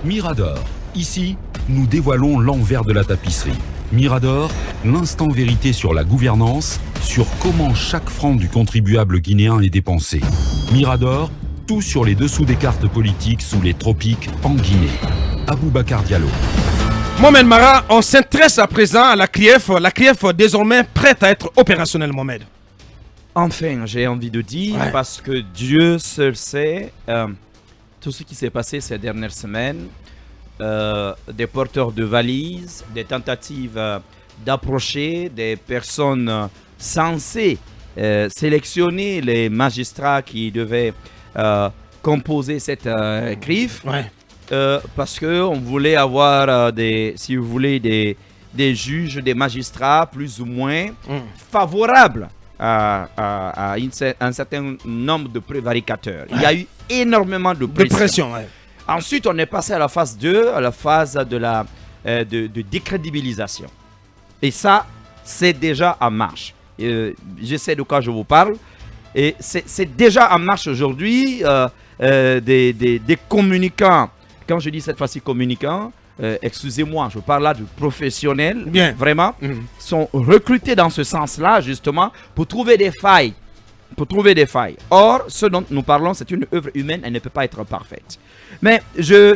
Mirador. Ici, nous dévoilons l'envers de la tapisserie. Mirador, l'instant vérité sur la gouvernance, sur comment chaque franc du contribuable guinéen est dépensé. Mirador, tout sur les dessous des cartes politiques sous les tropiques en Guinée. Aboubacar Diallo. Mohamed Mara, on s'intéresse à présent à la CRIEF. La CRIEF désormais prête à être opérationnelle, Mohamed. Enfin, j'ai envie de dire, parce que Dieu seul sait tout ce qui s'est passé ces dernières semaines, des porteurs de valises, des tentatives d'approcher des personnes censées sélectionner les magistrats qui devaient composer cette griffe, parce qu'on voulait avoir si vous voulez, des juges, des magistrats plus ou moins favorables à un certain nombre de prévaricateurs. Il y a eu énormément de pression. Ensuite, on est passé à la phase 2, à la phase de décrédibilisation. Et ça, c'est déjà en marche. Je sais de quoi je vous parle. Et c'est déjà en marche aujourd'hui. Des communicants, quand je dis cette fois-ci communicants, excusez-moi, je parle là de professionnels, vraiment, sont recrutés dans ce sens-là, justement, pour trouver des failles. Or, ce dont nous parlons, c'est une œuvre humaine, elle ne peut pas être parfaite. Mais j'ai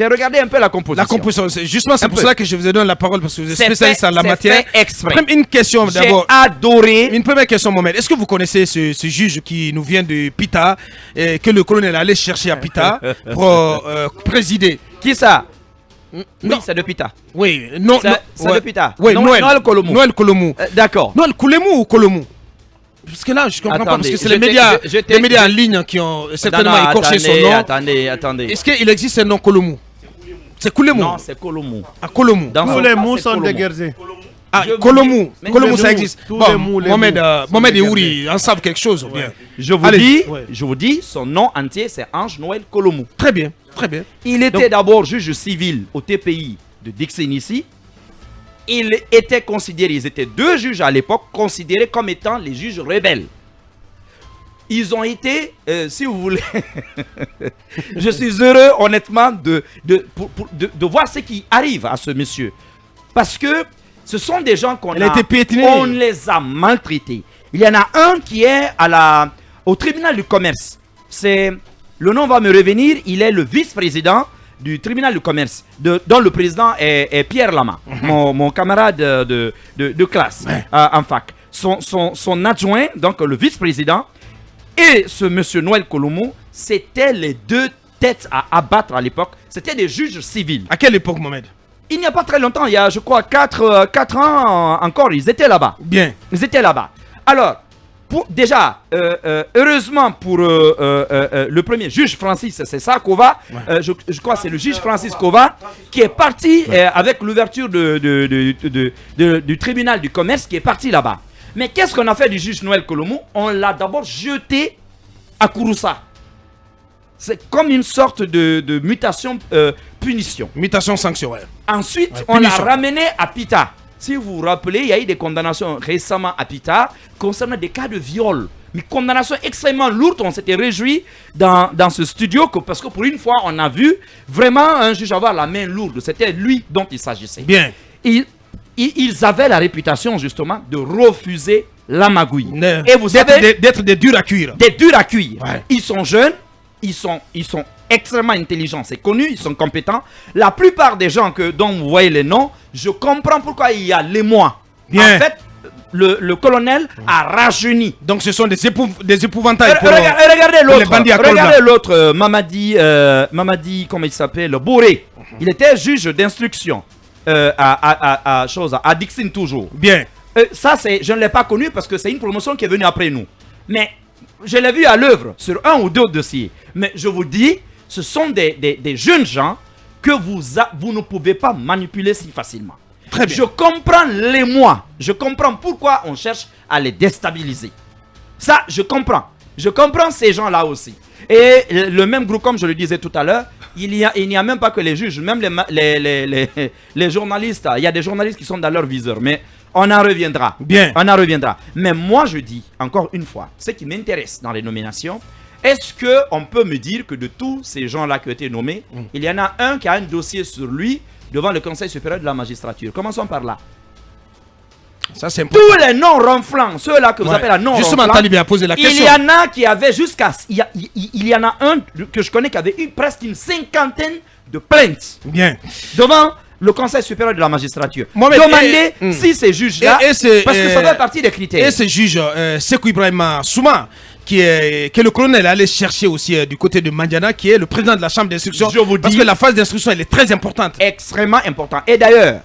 regardé un peu la composition. La composition, justement, c'est pour cela que je vous ai donné la parole, parce que vous êtes spécialiste en la matière. Exprès. Une question d'abord. J'ai adoré. Une première question, Mohamed. Est-ce que vous connaissez ce juge qui nous vient de Pita, que le colonel allait chercher à Pita pour présider? Qui ça? Oui, c'est de Pita. Oui, c'est de Pita. Oui, Noël Kolomou. Noël Kolomou. D'accord. Noël Kolomou ou Kolomou? Parce que là, je comprends pas, parce que c'est les médias en ligne qui ont certainement écorché son nom. Attendez. Est-ce qu'il existe un nom Kolomou? C'est Kolomou? Non, c'est Kolomou. Ah, Kolomou. Tous les mots sont déguerzés. Ah, Kolomou. Kolomou, ça existe. Bon, Mohamed et Ouri en savent quelque chose. Bien. Je vous dis, son nom entier, c'est Ange Noël Kolomou. Très bien, très bien. Il était d'abord juge civil au TPI de Dixénissi. Ils étaient deux juges à l'époque, considérés comme étant les juges rebelles. Ils ont été, si vous voulez, je suis heureux honnêtement de voir ce qui arrive à ce monsieur. Parce que ce sont des gens on les a maltraités. Il y en a un qui est au tribunal du commerce. Le nom va me revenir, il est le vice-président du tribunal du commerce, dont le président est Pierre Lama, mon camarade de classe en fac. Son adjoint, donc le vice-président, et ce monsieur Noël Kolomou, c'était les deux têtes à abattre à l'époque. C'était des juges civils. À quelle époque, Mohamed? Il n'y a pas très longtemps, il y a je crois 4 ans encore, ils étaient là-bas. Bien. Ils étaient là-bas. Alors, heureusement pour le premier juge Francis, c'est ça, Kova, je crois que c'est le juge Francis Kova qui est parti avec l'ouverture du tribunal du commerce, qui est parti là-bas. Mais qu'est-ce qu'on a fait du juge Noël Kolomou? On l'a d'abord jeté à Kouroussa. C'est comme une sorte de mutation punition. Mutation sanction, ouais. Ensuite, on l'a ramené à Pita. Si vous vous rappelez, il y a eu des condamnations récemment à Pita concernant des cas de viol. Mais condamnations extrêmement lourdes. On s'était réjoui dans ce studio parce que pour une fois, on a vu vraiment un juge avoir la main lourde. C'était lui dont il s'agissait. Bien. Ils avaient la réputation justement de refuser la magouille. Et vous savez, d'être des durs à cuire. Des durs à cuire. Ouais. Ils sont jeunes, ils sont extrêmement intelligents, c'est connu, ils sont compétents. La plupart des gens dont vous voyez les noms, je comprends pourquoi il y a l'émoi. Bien. En fait, le colonel a rajeuni. Donc ce sont des épouvantails pour regardez l'autre. Les bandits à regardez l'autre, Mamadi, comment il s'appelle, Boré. Il était juge d'instruction à Dixon toujours. Bien. Ça, je ne l'ai pas connu parce que c'est une promotion qui est venue après nous. Mais je l'ai vu à l'œuvre sur un ou deux dossiers. Mais je vous dis, ce sont des jeunes gens que vous ne pouvez pas manipuler si facilement. Très bien. Je comprends l'émoi. Je comprends pourquoi on cherche à les déstabiliser. Ça, je comprends. Je comprends ces gens-là aussi. Et le même groupe, comme je le disais tout à l'heure, il n'y a même pas que les juges, même les journalistes. Il y a des journalistes qui sont dans leur viseur. Mais on en reviendra. Bien. On en reviendra. Mais moi, je dis, encore une fois, ce qui m'intéresse dans les nominations, Est-ce qu'on peut me dire que de tous ces gens-là qui ont été nommés, il y en a un qui a un dossier sur lui devant le Conseil supérieur de la magistrature? Commençons par là. Ça, c'est important. Tous les noms ronflants, ceux-là que vous appelez la non Justement, ronflants, Talibé a posé la question. il y en a qui avaient jusqu'à... Il y en a un que je connais qui avait eu presque une cinquantaine de plaintes Bien. devant le Conseil supérieur de la magistrature. Mohamed, Demandez si ces juges-là... Parce que ça fait partie des critères. Et ce juge, Sekou Ibrahima Souma, que le colonel est allé chercher aussi du côté de Mandiana, qui est le président de la chambre d'instruction. Je vous dis... Parce que la phase d'instruction, elle est très importante. Extrêmement important. Et d'ailleurs,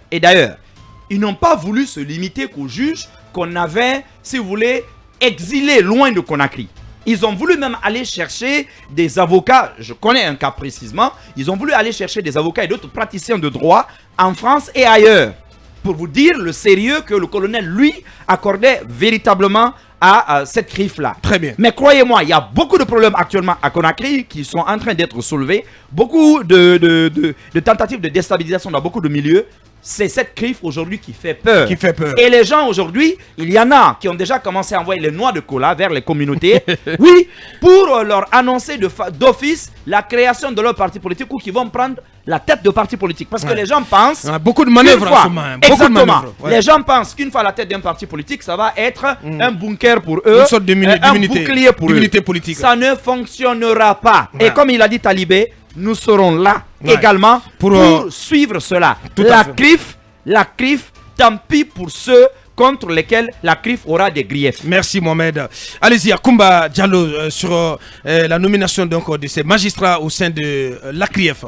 ils n'ont pas voulu se limiter qu'aux juges qu'on avait, si vous voulez, exilés loin de Conakry. Ils ont voulu même aller chercher des avocats, je connais un cas précisément, ils ont voulu aller chercher des avocats et d'autres praticiens de droit en France et ailleurs. Pour vous dire le sérieux que le colonel, lui, accordait véritablement à cette griffe-là. Très bien. Mais croyez-moi, il y a beaucoup de problèmes actuellement à Conakry qui sont en train d'être soulevés. Beaucoup de tentatives de déstabilisation dans beaucoup de milieux. C'est cette griffe aujourd'hui qui fait peur. Qui fait peur. Et les gens aujourd'hui, il y en a qui ont déjà commencé à envoyer les noix de cola vers les communautés. Oui, pour leur annoncer d'office la création de leur parti politique ou qui vont prendre la tête de parti politique. Parce que les gens pensent... beaucoup de manœuvres en ce moment. Exactement. Les gens pensent qu'une fois à la tête d'un parti politique, ça va être un bunker pour eux. Une sorte un bouclier pour eux. Politique. Ça ne fonctionnera pas. Et comme il a dit Talibé, nous serons là également pour suivre cela. La CRIF, tant pis pour ceux contre lesquels la CRIF aura des griefs. Merci Mohamed. Allez-y, Akoumba Diallo, sur la nomination donc, de ces magistrats au sein de la CRIF.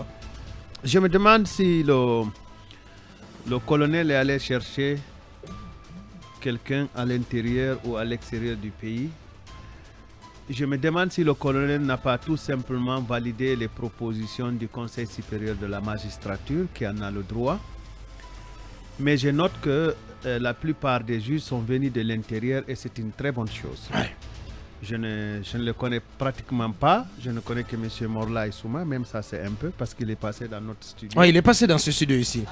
Je me demande si le colonel est allé chercher quelqu'un à l'intérieur ou à l'extérieur du pays. Je me demande si le colonel n'a pas tout simplement validé les propositions du Conseil supérieur de la magistrature, qui en a le droit. Mais je note que la plupart des juges sont venus de l'intérieur et c'est une très bonne chose. Ouais. Je ne le connais pratiquement pas. Je ne connais que M. Morla et Souma, même ça c'est un peu parce qu'il est passé dans notre studio. Oui, il est passé dans ce studio ici.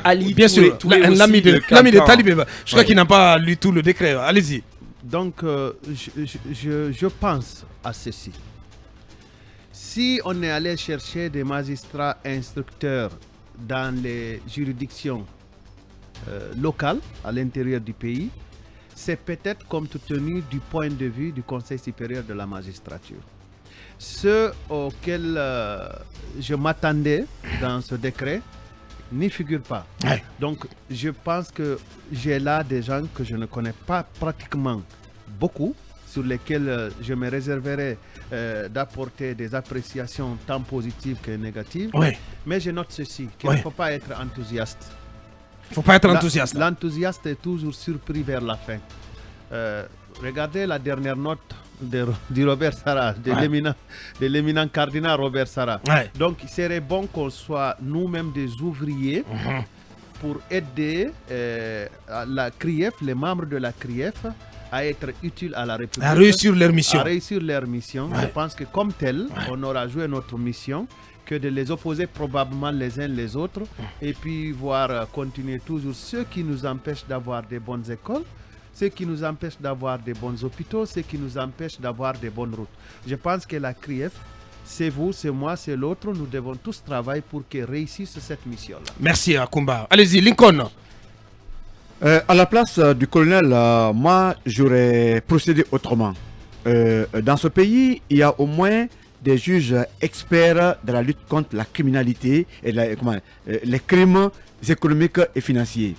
Ali, bien sûr, l'ami de Talibé. Je crois qu'il n'a pas lu tout le décret. Allez-y. Donc, je pense à ceci. Si on est allé chercher des magistrats instructeurs dans les juridictions locales à l'intérieur du pays, c'est peut-être compte tenu du point de vue du Conseil supérieur de la magistrature. Ce auquel je m'attendais dans ce décret n'y figure pas. Ouais. Donc, je pense que j'ai là des gens que je ne connais pas pratiquement beaucoup, sur lesquels je me réserverai d'apporter des appréciations tant positives que négatives. Ouais. Mais je note ceci, qu'il ne faut pas être enthousiaste. Il ne faut pas être enthousiaste. L'enthousiaste est toujours surpris vers la fin. Regardez la dernière note du Robert Sarah, de l'éminent cardinal Robert Sarah. Ouais. Donc, il serait bon qu'on soit nous-mêmes des ouvriers pour aider la CRIEF, les membres de la CRIEF, à être utiles à la République. À réussir leur mission. Ouais. Je pense que comme tel, on aura joué notre mission, que de les opposer probablement les uns les autres, et puis voir continuer toujours ce qui nous empêche d'avoir des bonnes écoles, ce qui nous empêche d'avoir des bons hôpitaux, ce qui nous empêche d'avoir des bonnes routes. Je pense que la CRIEF, c'est vous, c'est moi, c'est l'autre, nous devons tous travailler pour qu'elle réussisse cette mission-là. Merci Akoumba. Allez-y, Lincoln. À la place du colonel, moi, j'aurais procédé autrement. Dans ce pays, il y a au moins des juges experts de la lutte contre la criminalité et les crimes économiques et financiers.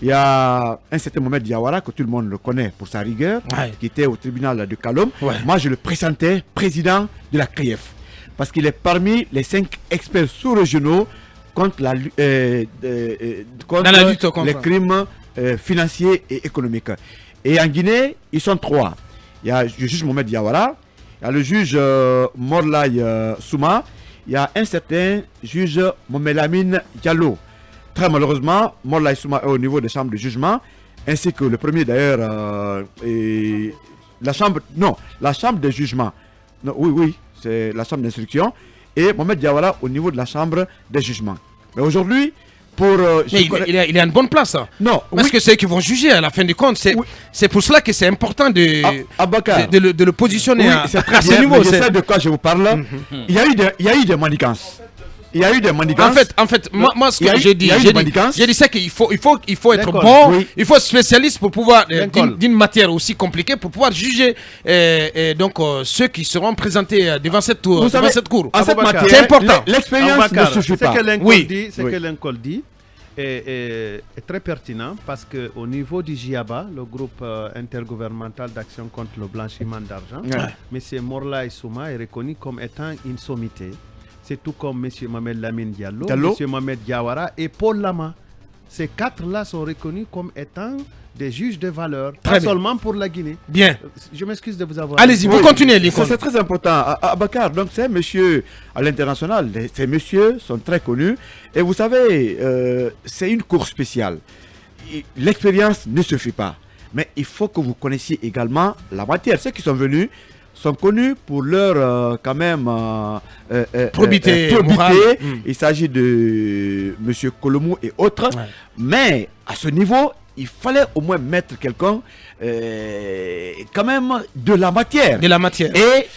Il y a un certain Mohamed Diawara, que tout le monde le connaît pour sa rigueur, qui était au tribunal de Kalom. Moi, je le présentais président de la CRIEF, parce qu'il est parmi les 5 experts sous-régionaux contre la lutte contre les crimes financiers et économiques. Et en Guinée, ils sont 3. Il y a le juge Mohamed Diawara, il y a le juge Morlaï Souma, il y a un certain juge Mohamed Lamine Diallo. Très malheureusement, Morlaï Souma est au niveau des chambres de jugement, ainsi que le premier d'ailleurs, la chambre de jugement. Non, oui, c'est la chambre d'instruction. Et Mohamed Diawara au niveau de la chambre des jugements. Mais aujourd'hui, pour... Mais il est à une bonne place. Hein. Non, Parce oui. que c'est eux qui vont juger à la fin du compte. Oui. C'est pour cela que c'est important Abakar. de le positionner Oui, à c'est très ce bien, niveau. mais je sais de quoi je vous parle. Il y a eu des manigances. Il y a eu des manigances. En fait, moi, ce Il y a que eu- j'ai dit, il y a eu des manigances. j'ai dit c'est qu'il faut être Lincoln, bon, oui. il faut être spécialiste pour pouvoir, Lincoln. d'une matière aussi compliquée, pour pouvoir juger donc ceux qui seront présentés devant cette Vous savez, cour. en cette Aboubacar. matière, C'est important. l'expérience ne Aboubacar, suffit ce pas. que Lincoln Oui. dit, Oui. que Lincoln dit est très pertinent parce qu'au niveau du GIABA, le groupe intergouvernemental d'action contre le blanchiment d'argent, Ouais. M. Morla Souma est reconnu comme étant une sommité. C'est tout comme M. Mohamed Lamine Diallo, Diallo. M. Mohamed Diawara et Paul Lama. Ces quatre-là sont reconnus comme étant des juges de valeur, Très pas bien. seulement pour la Guinée. Bien. Je m'excuse de vous avoir... Allez-y, vous Oui, continuez, ça, Lincoln. c'est très important. Abakar, donc c'est monsieur à l'international. Ces messieurs sont très connus. Et vous savez, c'est une cour spéciale. L'expérience ne suffit pas. Mais il faut que vous connaissiez également la matière. Ceux qui sont venus sont connus pour leur quand même Probité probité. morale. Il s'agit de monsieur Colomou et autres. Ouais. Mais à ce niveau, il fallait au moins mettre quelqu'un quand même de la matière. De la matière. Et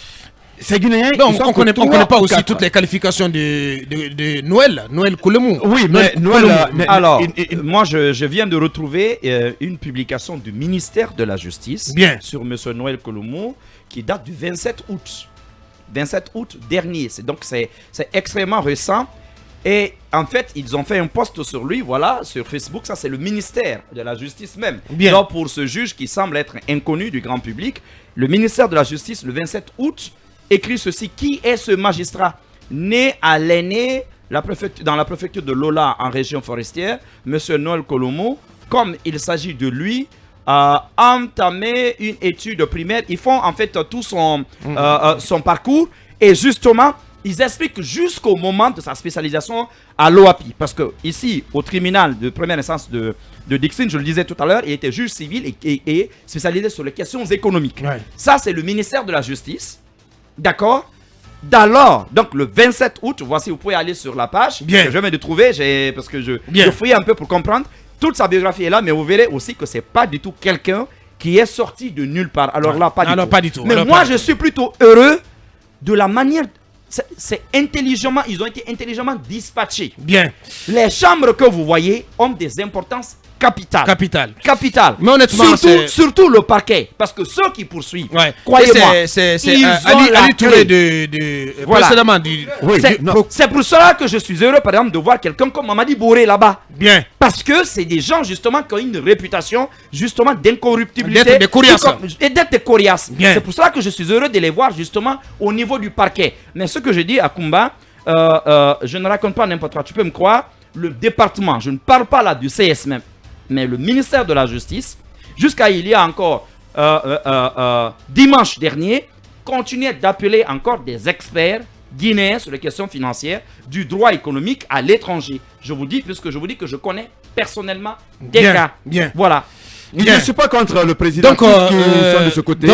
ces Guinéens, Donc, ils sont on connaît que trois pas ou aussi quatre. toutes les qualifications de Noël Koulemou. Oui, mais Noël, Koulemou. Alors, il- moi, je viens de retrouver une publication du ministère de la Justice Bien. sur M. Noël Koulemou qui date du 27 août. 27 août dernier. Donc, c'est extrêmement récent. Et en fait, ils ont fait un post sur lui, voilà, sur Facebook. Ça, c'est le ministère de la Justice même. Bien. Donc, pour ce juge qui semble être inconnu du grand public, le ministère de la Justice, le 27 août, écrit ceci. Qui est ce magistrat né à l'aîné dans la préfecture de Lola en région forestière, M. Noël Koulemou, comme il s'agit de lui, a entamé une étude primaire. Ils font en fait tout son parcours et justement, ils expliquent jusqu'au moment de sa spécialisation à l'OAPI. Parce que ici, au tribunal de première instance de Dixon, je le disais tout à l'heure, il était juge civil et spécialisé sur les questions économiques. Ouais. Ça, c'est le ministère de la Justice. D'accord? D'alors, donc le 27 août, voici, vous pouvez aller sur la page Bien. que je viens de trouver, parce que je Bien. fouille un peu pour comprendre. Toute sa biographie est là, mais vous verrez aussi que c'est pas du tout quelqu'un qui est sorti de nulle part. Alors là, pas du Alors, tout. pas du tout. Mais Alors, moi, pas du je suis plutôt heureux de la manière. C'est intelligemment, ils ont été intelligemment dispatchés. Bien. Les chambres que vous voyez ont des importances capitales. Capital. Capitales. Mais honnêtement, c'est- surtout le parquet. Parce que ceux qui poursuivent, Ouais. croyez-moi, Et c'est ils ont la Ali Touré clé. voilà. Précédemment Oui, c'est non. c'est pour cela que je suis heureux, par exemple, de voir quelqu'un comme Mamadi Boré là-bas. Bien. Parce que c'est des gens, justement, qui ont une réputation, justement, d'incorruptibilité. D'être des coriaces. Et d'être des coriaces. Bien. C'est pour cela que je suis heureux de les voir, justement, au niveau du parquet. Mais ce que je dis à Kumba, je ne raconte pas n'importe quoi. Tu peux me croire, le département, je ne parle pas là du CS même, mais le ministère de la Justice, jusqu'à il y a encore dimanche dernier, continuait d'appeler encore des experts guinéens sur les questions financières du droit économique à l'étranger. Je vous dis, puisque je vous dis que je connais personnellement des Bien, cas. bien. Voilà. Je Bien. ne suis pas contre le président. Donc, tous qui sont de ce côté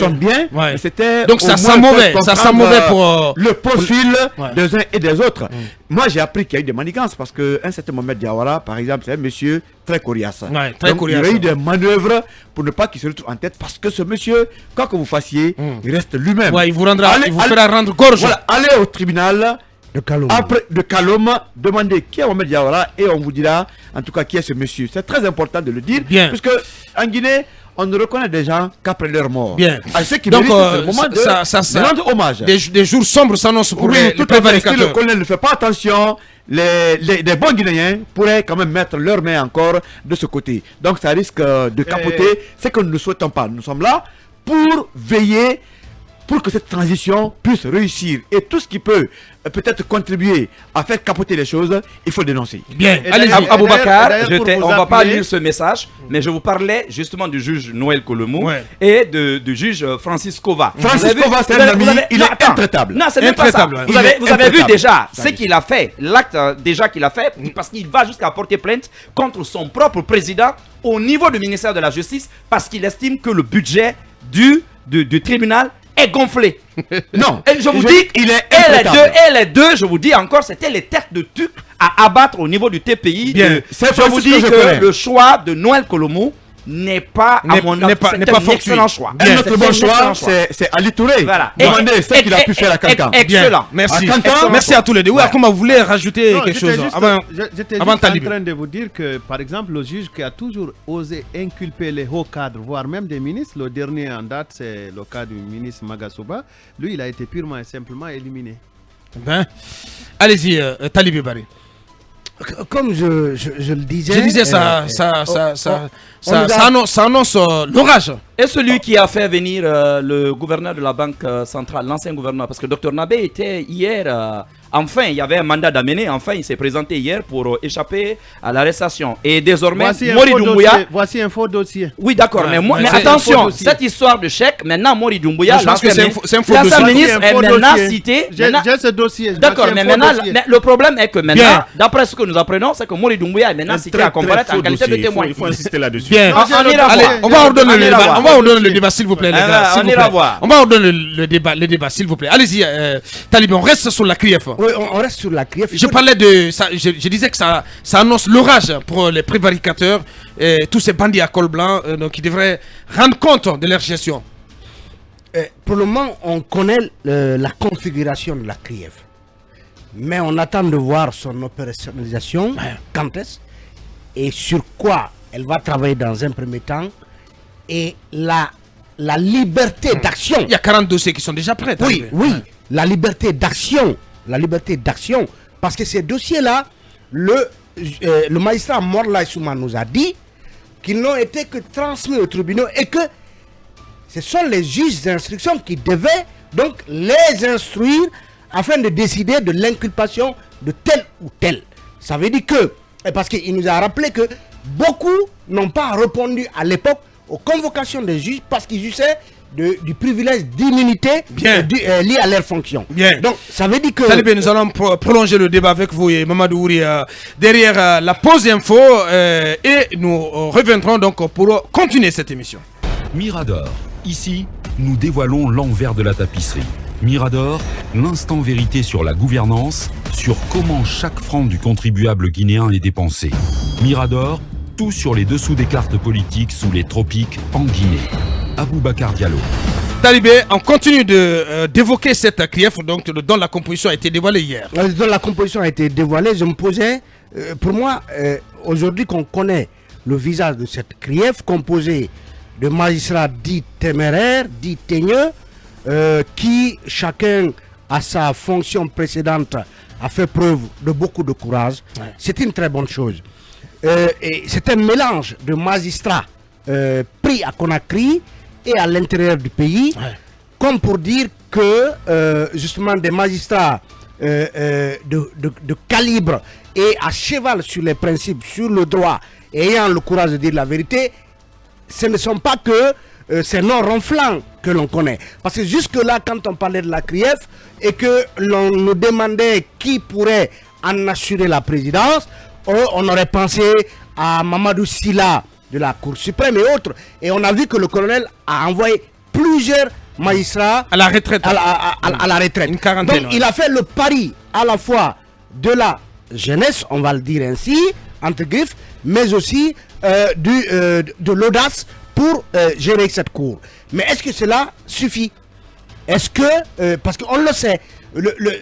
sont bien. Ouais. Mais c'était Donc, ça au sent moins mauvais. faire Ça sent comprendre, mauvais pour. le profil Ouais. des uns et des autres. Moi, j'ai appris qu'il y a eu des manigances parce qu'un certain Mohamed Diawara, par exemple, c'est un monsieur très coriace. Ouais, très Donc, coriace. il y a eu des manœuvres pour ne pas qu'il se retrouve en tête parce que ce monsieur, quoi que vous fassiez, il reste lui-même. Ouais, il vous Allez- fera rendre gorge. Voilà, allez au tribunal. De Kalou. Après, de Kalom, demandez qui est Mohamed Diawara et on vous dira en tout cas qui est ce monsieur. C'est très important de le dire. Bien. Puisque en Guinée, on ne reconnaît des gens qu'après leur mort. Bien. À ceux qui Donc, méritent, c'est le moment de, ça- de rendre hommage. Des jours sombres s'annoncent pour Oui, les tout à fait. Si le prévaricateurs. colonel ne fait pas attention, les bons Guinéens pourraient quand même mettre leurs mains encore de ce côté. Donc ça risque de capoter. C'est que nous ne souhaitons pas. Nous sommes là pour veiller pour que cette transition puisse réussir. Et tout ce qui peut peut-être contribuer à faire capoter les choses, il faut le dénoncer. Bien. Et Allez-y. d'ailleurs- Aboubacar, d'ailleurs, pour vous on va pas appeler- lire ce message, mais je vous parlais justement du juge Noël Koulemou Ouais. et du juge Francis Kova. Francis Vous avez vu- Kova, c'est vous un avez- ami, vous avez- il non, est attends. intraitable. Non, c'est même pas ça. Intraitable, ouais. Vous avez, Il est vous avez vu intraitable. déjà Ça ce dit. qu'il a fait, l'acte déjà qu'il a fait, parce qu'il va jusqu'à porter plainte contre son propre président au niveau du ministère de la Justice, parce qu'il estime que le budget du tribunal est gonflé. Non. Et je vous dis, il est et les deux, je vous dis encore, c'était les têtes de tuc à abattre au niveau du TPI. Bien. Je vous dis que le choix de Noël Kolomo n'est pas, à mon avis, c'est un excellent choix. Un autre bon choix, c'est Ali Touré. Voilà. Demandez ce qu'il a pu faire à Kankan. Excellent. Merci. Excellent. Merci à tous les deux. Oui, comment vous voulez rajouter Non, quelque j'étais chose juste- avant J'étais avant juste en Talibé. train de vous dire que, par exemple, le juge qui a toujours osé inculper les hauts cadres, voire même des ministres, le dernier en date, c'est le cas du ministre Magasoba, lui, il a été purement et simplement éliminé. Ben, allez-y, Talibé Barry. Comme je le disais. Je disais ça annonce l'orage. Et celui qui a fait venir le gouverneur de la Banque centrale, l'ancien gouverneur, parce que Dr Nabé était hier, enfin, il y avait un mandat d'amener, enfin, il s'est présenté hier pour échapper à l'arrestation. Et désormais, Mori Doumbouya... Voici un faux dossier. Oui, d'accord, Ouais, mais c'est un attention, faux dossier. cette histoire de chèque, maintenant, Mori Doumbouya, Je pense que c'est un faux l'ancien dossier. ministre C'est un est faux maintenant dossier. cité... J'ai ce dossier. D'accord, voici mais un faux maintenant, dossier. mais le problème est que maintenant, Bien. d'après ce que nous apprenons, c'est que Mori Doumbouya est maintenant cité à comparaître en qualité de témoin. Il faut insister là-dessus. Bien. Non, j'ai le Allez, dossier. on va ordonner On le ira débat. voir. On va ordonner le débat, s'il vous plaît, les Ah, gars. s'il on vous ira plaît. voir. On va ordonner le débat, s'il vous plaît. Allez-y, Talibé, on reste sur la CRIEF. Oui, on reste sur la CRIEF. Je parlais de ça, je disais que ça annonce l'orage pour les prévaricateurs, tous ces bandits à col blanc, donc ils devraient rendre compte de leur gestion. Pour le moment, on connaît la configuration de la CRIEF. Mais on attend de voir son opérationnalisation, quand est-ce, et sur quoi elle va travailler dans un premier temps, et la liberté d'action. Il y a 40 dossiers qui sont déjà prêts. Oui, Talibé. oui, la liberté d'action, parce que ces dossiers-là, le magistrat Morlaï Souma nous a dit qu'ils n'ont été que transmis aux tribunaux et que ce sont les juges d'instruction qui devaient donc les instruire afin de décider de l'inculpation de tel ou tel. Ça veut dire que, parce qu'il nous a rappelé que beaucoup n'ont pas répondu à l'époque aux convocations des juges parce qu'ils jugeaient du privilège d'immunité lié à leur fonction. Bien. Donc ça veut dire que... Talibé, nous allons prolonger le débat avec vous et Mamadou Ouri derrière la pause info et nous reviendrons donc pour continuer cette émission. Mirador. Ici, nous dévoilons l'envers de la tapisserie. Mirador, l'instant vérité sur la gouvernance, sur comment chaque franc du contribuable guinéen est dépensé. Mirador, tout sur les dessous des cartes politiques sous les tropiques en Guinée. Aboubacar Diallo. Talibé, on continue d'évoquer cette CRIEF dont la composition a été dévoilée hier. Dont la composition a été dévoilée, je me posais, pour moi, aujourd'hui qu'on connaît le visage de cette CRIEF composée de magistrats dits téméraires, dits teigneux, qui chacun à sa fonction précédente a fait preuve de beaucoup de courage. Ouais. C'est une très bonne chose. Et c'est un mélange de magistrats pris à Conakry et à l'intérieur du pays, comme pour dire que justement des magistrats de calibre et à cheval sur les principes, sur le droit, et ayant le courage de dire la vérité, ce ne sont pas que ces noms ronflants que l'on connaît. Parce que jusque-là, quand on parlait de la CRIEF et que l'on nous demandait qui pourrait en assurer la présidence, on aurait pensé à Mamadou Silla de la Cour suprême et autres. Et on a vu que le colonel a envoyé plusieurs magistrats à la retraite. À la retraite. Une quarantaine. Donc il a fait le pari à la fois de la jeunesse, on va le dire ainsi, entre griffes, mais aussi de l'audace pour gérer cette cour. Mais est-ce que cela suffit? Est-ce que, parce qu'on le sait,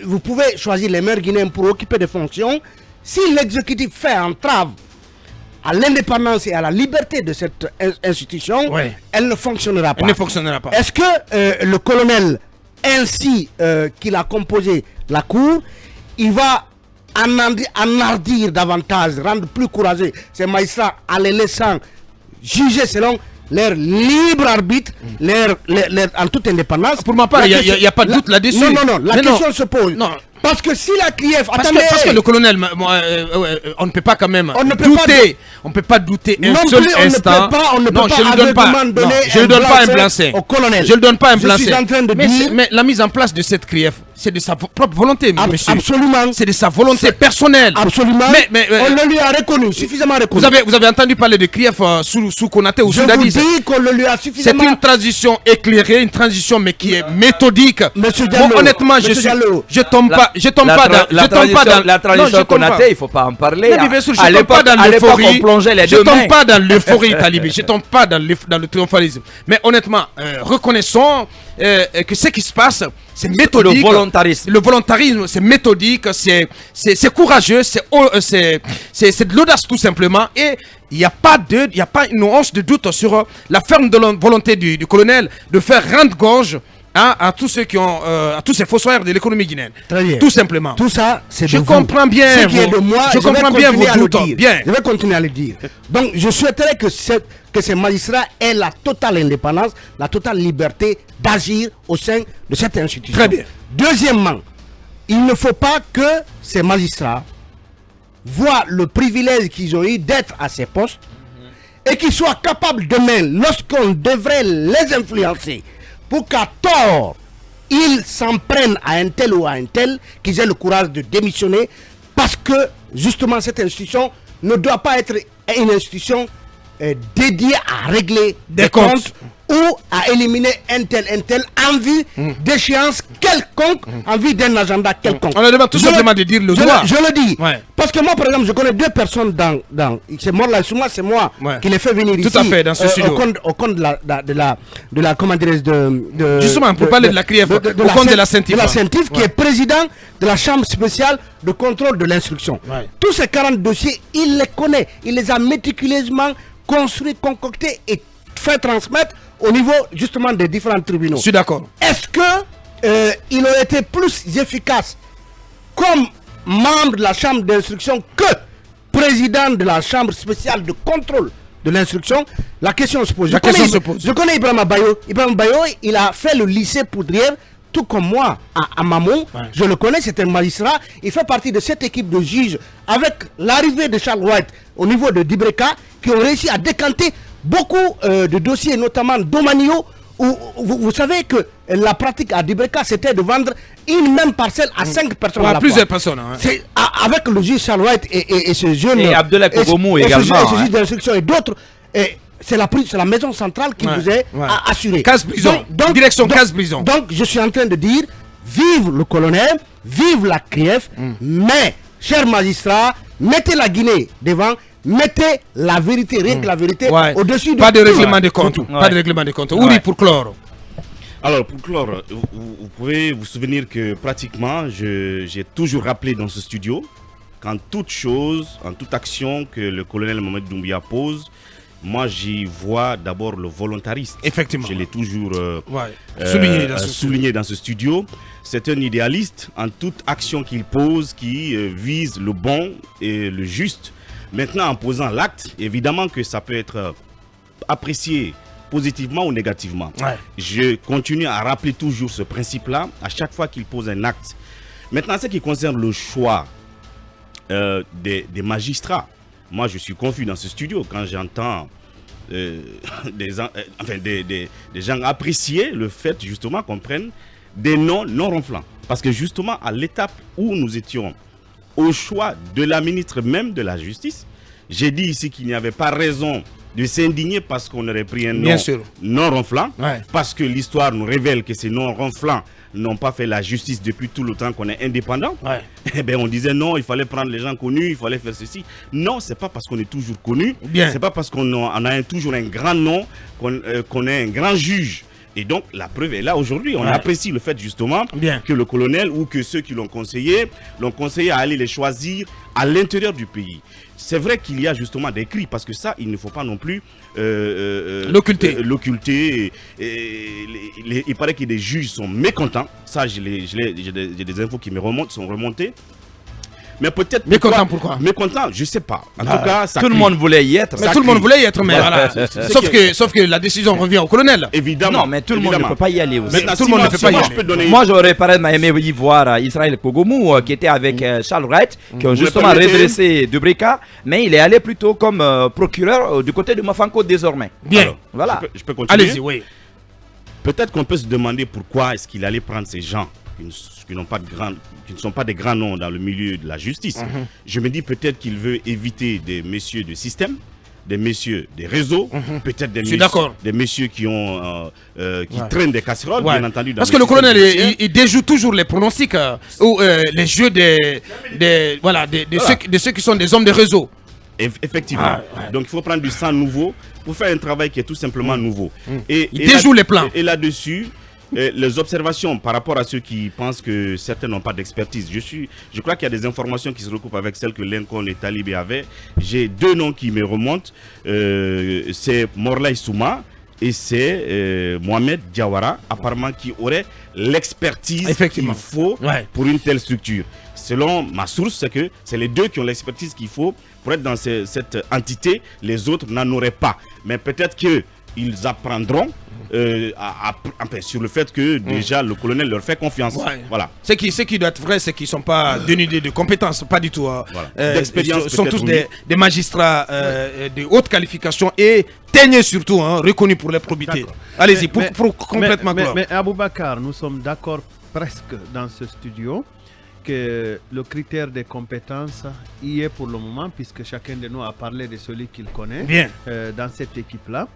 vous pouvez choisir les meilleurs Guinéens pour occuper des fonctions. Si l'exécutif fait entrave à l'indépendance et à la liberté de cette institution, elle ne fonctionnera pas. Elle ne fonctionnera pas. Est-ce que le colonel, ainsi qu'il a composé la cour, il va enhardir davantage, rendre plus courageux ces magistrats en les laissant juger selon leur libre arbitre, en toute indépendance? Pour ma part, il n'y a pas de doute là-dessus. Non, la question se pose. Non. Parce que si la CRIEF... Parce que le colonel, on ne peut pas quand même douter. On ne peut pas douter un seul instant. On ne peut pas je ne donne pas. Je ne donne pas un blanc-seing au colonel. Je ne donne pas un Je suis blanc-seing. en train de dire... Mais la mise en place de cette CRIEF, c'est de sa propre volonté, monsieur. Absolument. C'est de sa volonté personnelle. Absolument. Mais on le lui a reconnu, suffisamment reconnu. Vous avez entendu parler de CRIEF sous Konaté ou sous Dadi? Je vous dis qu'on le lui a suffisamment... C'est une transition éclairée, une transition mais qui est méthodique. Monsieur Diallo, honnêtement, je tombe pas dans la transition Konaté, il ne faut pas en parler. Mais bien sûr, à l'époque, on plongeait les deux mains. Je tombe pas dans l'euphorie, Talibé. Je tombe pas dans le triomphalisme. Mais honnêtement, reconnaissons que ce qui se passe, c'est méthodique. Le volontarisme, c'est méthodique, c'est courageux, c'est de l'audace tout simplement. Et il n'y a pas une once de doute sur la ferme volonté du colonel de faire rendre gorge à tous ceux qui ont à tous ces fossoyeurs de l'économie guinéenne. Très bien. Tout simplement. Tout ça, c'est je comprends bien. Ce qui est de moi, je comprends bien vos doutes. Bien. Je vais continuer à le dire. Donc, je souhaiterais que ces magistrats aient la totale indépendance, la totale liberté d'agir au sein de cette institution. Très bien. Deuxièmement, il ne faut pas que ces magistrats voient le privilège qu'ils ont eu d'être à ces postes et qu'ils soient capables demain, lorsqu'on devrait les influencer, pour qu'à tort, ils s'en prennent à un tel ou à un tel, qu'ils aient le courage de démissionner, parce que justement cette institution ne doit pas être une institution dédiée à régler des comptes ou à éliminer un tel en vue d'échéance quelconque, en vue d'un agenda quelconque. On a demandé tout simplement de dire le droit. Je le dis. Ouais. Parce que moi, par exemple, je connais deux personnes dans c'est moi qui les fait venir ici. Tout à fait, dans ce studio. Au compte de la comment dirais-je, justement, pour parler de la CRIEF, au compte de la CENTIF. De la CENTIF, qui est président de la Chambre spéciale de contrôle de l'instruction. Ouais. Tous ces 40 dossiers, il les connaît. Il les a méticuleusement construits, concoctés et fait transmettre au niveau justement des différents tribunaux. Je suis d'accord. Est-ce que il aurait été plus efficace comme membre de la chambre d'instruction que président de la chambre spéciale de contrôle de l'instruction? La question se pose. Je connais Ibrahima Bayo. Ibrahima Bayo, il a fait le lycée Poudrière, tout comme moi, à Mamou. Ouais. Je le connais, c'est un magistrat. Il fait partie de cette équipe de juges avec l'arrivée de Charles White au niveau de Dibreka, qui ont réussi à décanter beaucoup de dossiers, notamment Domanio, où vous savez que la pratique à Dibreka, c'était de vendre une même parcelle à 5 personnes à la plusieurs fois. Personnes. Hein. C'est avec le juge Charles White et ce jeune... Et Abdoulaye Kogomou également. Et ce juge d'instruction et d'autres... C'est la maison centrale qui vous est assurée. Case prison. Direction case prison. Donc, je suis en train de dire, vive le colonel, vive la CRIEF, mais, chers magistrats, mettez la Guinée devant, mettez la vérité, rien que la vérité, au-dessus de... Pas de règlement de compte. Pas de règlement de compte. Oui, pour clore. Alors, pour clore, vous pouvez vous souvenir que pratiquement, j'ai toujours rappelé dans ce studio qu'en toute chose, en toute action que le colonel Mohamed Doumbia pose, moi, j'y vois d'abord le volontarisme. Effectivement. Je l'ai toujours souligné dans ce studio. C'est un idéaliste en toute action qu'il pose qui vise le bon et le juste. Maintenant, en posant l'acte, évidemment que ça peut être apprécié positivement ou négativement. Ouais. Je continue à rappeler toujours ce principe-là à chaque fois qu'il pose un acte. Maintenant, ce qui concerne le choix des magistrats, moi, je suis confus dans ce studio quand j'entends des gens apprécier le fait justement qu'on prenne des noms non ronflants. Parce que justement, à l'étape où nous étions au choix de la ministre même de la Justice, j'ai dit ici qu'il n'y avait pas raison de s'indigner parce qu'on aurait pris un nom non ronflant, parce que l'histoire nous révèle que ces noms ronflants n'ont pas fait la justice depuis tout le temps qu'on est indépendant. Eh bien, on disait non, il fallait prendre les gens connus, il fallait faire ceci. Non, c'est pas parce qu'on est toujours connu, c'est pas parce qu'on a toujours un grand nom qu'on est un grand juge. Et donc, la preuve est là aujourd'hui. On apprécie le fait justement que le colonel ou que ceux qui l'ont conseillé à aller les choisir à l'intérieur du pays. C'est vrai qu'il y a justement des cris, parce que ça, il ne faut pas non plus l'occulter. Il paraît que des juges sont mécontents. Ça, j'ai des infos qui sont remontées. Mais peut-être. Mécontent pourquoi? Mécontent, je sais pas. En tout cas, ça tout le crie. monde voulait y être. Mais tout le monde voulait y être, mais voilà. Sauf que la décision revient au colonel. Évidemment. Non, mais tout le monde ne peut pas y aller aussi. Maintenant, tout le monde ne peut pas y aller. Moi, j'aurais par exemple aimé y voir Israël Kogomou qui était avec Charles Wright, qui ont justement redressé Dubrika, mais il est allé plutôt comme procureur du côté de Mafanko désormais. Bien. Alors, Voilà. Je peux continuer. Allez-y, oui. Peut-être qu'on peut se demander pourquoi est-ce qu'il allait prendre ces gens qui n'ont pas de qui ne sont pas des grands noms dans le milieu de la justice. Je me dis peut-être qu'il veut éviter des messieurs de système, des messieurs des réseaux, peut-être des messieurs qui ont qui traînent des casseroles, bien entendu. Parce que le colonel, il déjoue toujours les pronostics ou les jeux de ceux qui sont des hommes de réseau. Effectivement. Donc il faut prendre du sang nouveau pour faire un travail qui est tout simplement nouveau. Il déjoue les plans. Et là-dessus, les observations par rapport à ceux qui pensent que certains n'ont pas d'expertise. Je crois qu'il y a des informations qui se recoupent avec celles que Lincoln et Talibé avaient. J'ai deux noms qui me remontent. C'est Morlaï Souma et c'est Mohamed Diawara, apparemment qui aurait l'expertise qu'il faut pour une telle structure. Selon ma source, c'est que c'est les deux qui ont l'expertise qu'il faut pour être dans cette entité. Les autres n'en auraient pas. Mais peut-être qu'ils apprendront sur le fait que déjà le colonel leur fait confiance. Voilà. Ce qui doit être vrai, c'est qu'ils ne sont pas dénudés de compétences, pas du tout. D'expérience, ils sont tous des magistrats de haute qualification et teigneux surtout, reconnus pour les probités. Allez-y, pour complètement clore. Mais Aboubakar, nous sommes d'accord presque dans ce studio que le critère des compétences y est pour le moment, puisque chacun de nous a parlé de celui qu'il connaît dans cette équipe-là.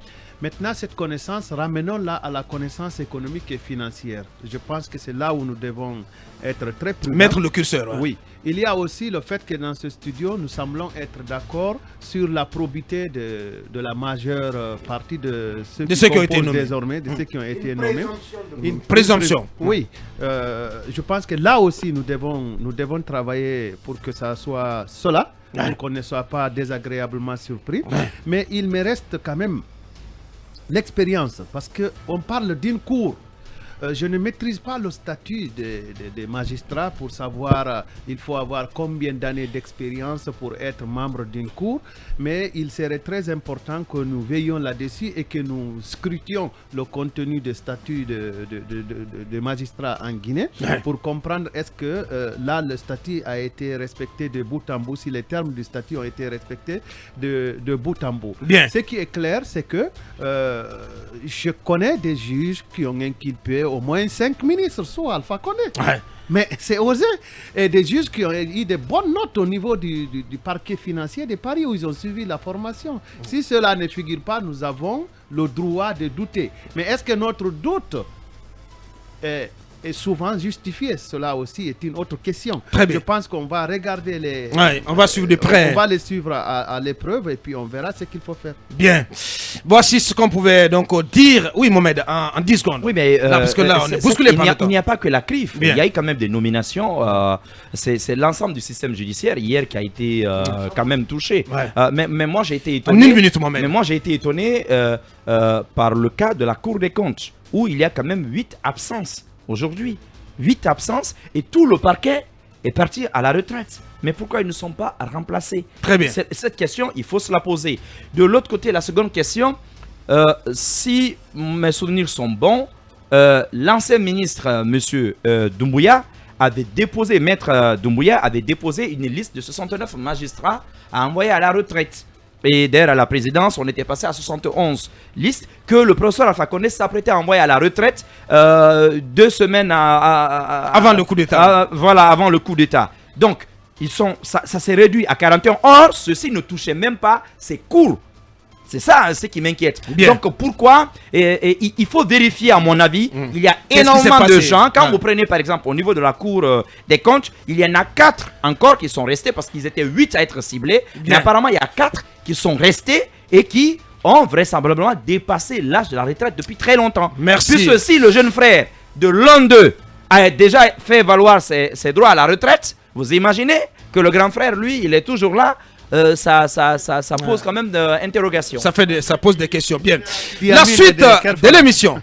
Maintenant, cette connaissance, ramenons-la à la connaissance économique et financière. Je pense que c'est là où nous devons être très prudents. Mettre le curseur. Oui. Il y a aussi le fait que dans ce studio, nous semblons être d'accord sur la probité de la majeure partie de ceux qui ont été nommés désormais, de ceux qui ont été nommés. Une présomption. Oui. Je pense que là aussi, nous devons travailler pour que ça soit cela, pour qu'on ne soit pas désagréablement surpris. Mais il me reste quand même l'expérience, parce qu'on parle d'une cour. Je ne maîtrise pas le statut des magistrats pour savoir il faut avoir combien d'années d'expérience pour être membre d'une cour, mais il serait très important que nous veillions là-dessus et que nous scrutions le contenu des statuts de magistrats en Guinée pour comprendre est-ce que là le statut a été respecté de bout en bout, si les termes du statut ont été respectés de bout en bout. Ce qui est clair, c'est que je connais des juges qui ont inculpé au moins 5 ministres sous Alpha Condé. Mais c'est osé. Et des juges qui ont eu de bonnes notes au niveau du parquet financier de Paris où ils ont suivi la formation. Si cela ne figure pas, nous avons le droit de douter. Mais est-ce que notre doute est souvent justifié? Cela aussi est une autre question. Je pense qu'on va regarder les... on va suivre de près. On va les suivre à l'épreuve et puis on verra ce qu'il faut faire. Bien. Voici ce qu'on pouvait donc dire. Oui, Mohamed, en 10 secondes. Oui, mais... parce que là, on est bousculé par le temps. Il n'y a pas que la CRIF. Il y a eu quand même des nominations. C'est l'ensemble du système judiciaire hier qui a été quand même touché. Mais moi, j'ai été étonné... En 1 minute, Mohamed. Mais moi, j'ai été étonné par le cas de la Cour des comptes, où il y a quand même 8 absences. Aujourd'hui, 8 absences et tout le parquet est parti à la retraite. Mais pourquoi ils ne sont pas remplacés? Très bien. Cette question, il faut se la poser. De l'autre côté, la seconde question, si mes souvenirs sont bons, l'ancien ministre, M. Doumbouya, avait déposé, Maître Doumbouya avait déposé une liste de 69 magistrats à envoyer à la retraite. Et d'ailleurs, à la présidence, on était passé à 71 listes que le professeur Alpha Condé s'apprêtait à envoyer à la retraite 2 semaines avant le coup d'État. Voilà, avant le coup d'État. Donc, ça s'est réduit à 41. Or, ceci ne touchait même pas ces cours. C'est ça ce qui m'inquiète. Donc pourquoi il faut vérifier, à mon avis, il y a énormément de gens. Quand vous prenez par exemple au niveau de la Cour des comptes, il y en a 4 encore qui sont restés parce qu'ils étaient 8 à être ciblés. Mais apparemment il y a 4 qui sont restés et qui ont vraisemblablement dépassé l'âge de la retraite depuis très longtemps. Merci. Puisque si le jeune frère de l'un d'eux a déjà fait valoir ses droits à la retraite, vous imaginez que le grand frère, lui, il est toujours là. Ça pose quand même d'interrogations. Ça pose des questions. Bien. La suite de l'émission.